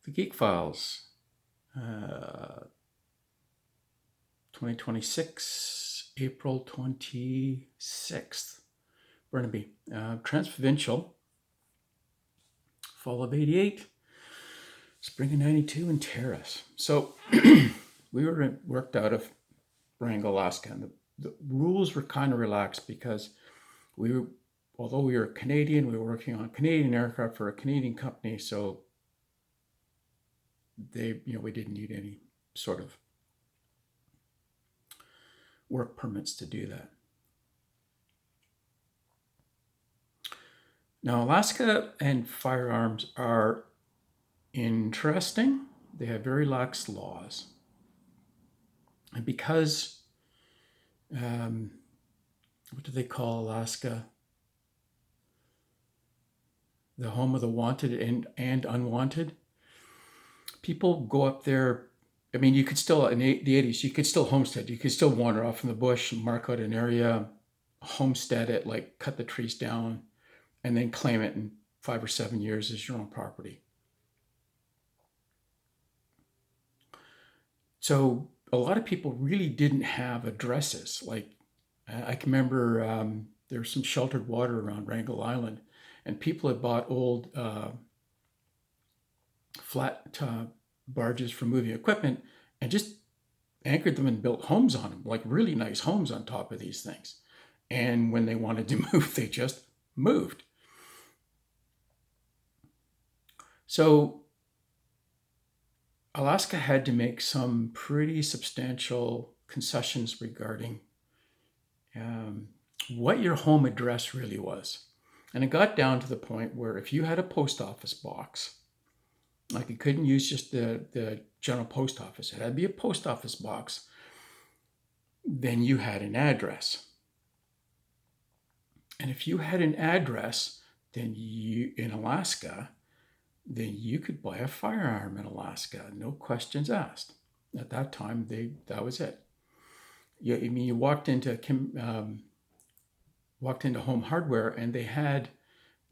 The GEEK Files, 2026, April 26th. Burnaby, Transprovincial, fall of 88, spring of 92 in Terrace. So we were worked out of Wrangell, Alaska, and the rules were kind of relaxed because although we were Canadian, we were working on Canadian aircraft for a Canadian company, so we didn't need any sort of work permits to do that. Now, Alaska and firearms are interesting. They have very lax laws. And because, what do they call Alaska? The home of the wanted and unwanted. People go up there. I mean, you could still, in the 80s, you could still homestead. You could still wander off in the bush and mark out an area, homestead it, like cut the trees down, and then claim it in 5 or 7 years as your own property. So a lot of people really didn't have addresses. Like I can remember there was some sheltered water around Wrangell Island, and people had bought old flat barges for moving equipment and just anchored them and built homes on them, like really nice homes on top of these things. And when they wanted to move, they just moved. So Alaska had to make some pretty substantial concessions regarding what your home address really was. And it got down to the point where if you had a post office box, like you couldn't use just the general post office, it had to be a post office box, then you had an address. And if you had an address, then in Alaska, then you could buy a firearm in Alaska, no questions asked. At that time, that was it. You walked into Home Hardware, and they had,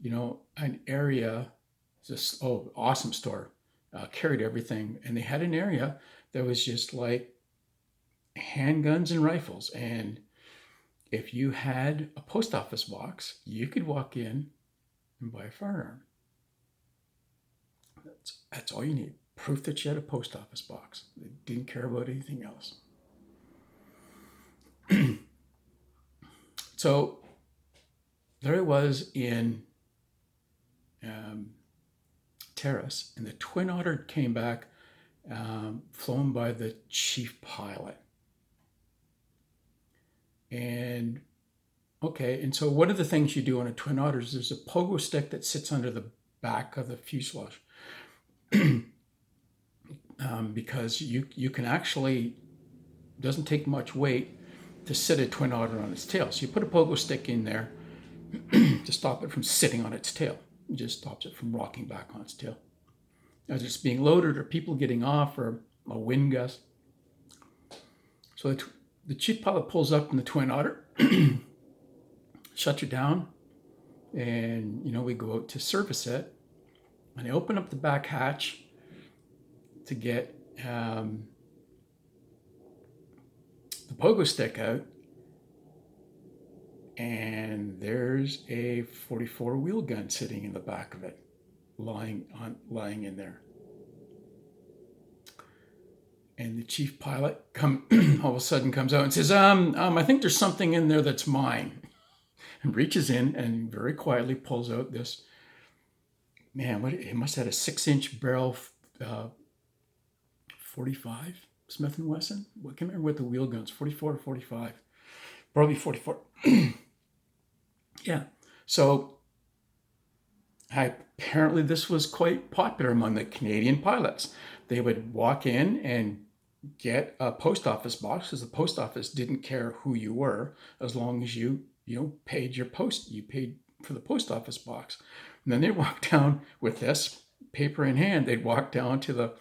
an area. This awesome store, carried everything, and they had an area that was just like handguns and rifles. And if you had a post office box, you could walk in and buy a firearm. That's all you need. Proof that you had a post office box. They didn't care about anything else. So there I was in Terrace, and the Twin Otter came back, flown by the chief pilot. And so one of the things you do on a Twin Otter is there's a pogo stick that sits under the back of the fuselage. Because you can actually, doesn't take much weight to sit a Twin Otter on its tail. So you put a pogo stick in there to stop it from sitting on its tail. It just stops it from rocking back on its tail. As it's being loaded, or people getting off, or a wind gust. So the chief pilot pulls up in the Twin Otter, shuts it down, and we go out to service it. And I open up the back hatch to get the pogo stick out, and there's a 44 wheel gun sitting in the back of it, lying in there. And the chief pilot all of a sudden comes out and says, I think there's something in there that's mine. And reaches in and very quietly pulls out this, it must have had a 6-inch barrel 45 Smith & Wesson. I can't remember what the wheel guns, 44 or 45. Probably 44. Yeah. So apparently this was quite popular among the Canadian pilots. They would walk in and get a post office box, because the post office didn't care who you were, as long as you paid your post. You paid for the post office box. And then they'd walk down with this paper in hand. They'd walk down to the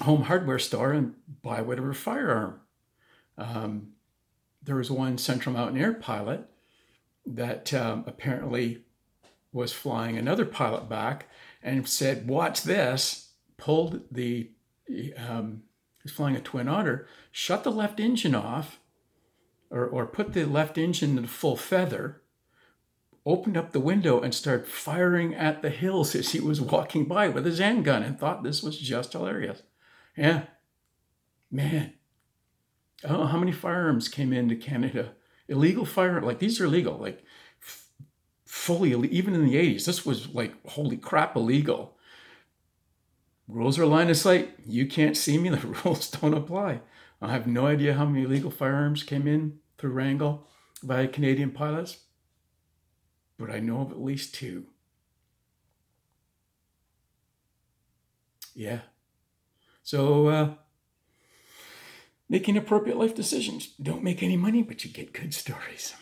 Home Hardware store and buy whatever firearm. There was one Central Mountain Air pilot that apparently was flying another pilot back, and said, watch this, pulled the, was flying a Twin Otter, shut the left engine off, or put the left engine in full feather, opened up the window and started firing at the hills as he was walking by with his handgun, and thought this was just hilarious. Yeah, man. I don't know how many firearms came into Canada. Illegal firearms, like these are legal, like fully, even in the 80s, this was like, holy crap, illegal. Rules are line of sight. You can't see me, the rules don't apply. I have no idea how many illegal firearms came in through Wrangell by Canadian pilots, but I know of at least 2. Yeah. So, making appropriate life decisions. Don't make any money, but you get good stories.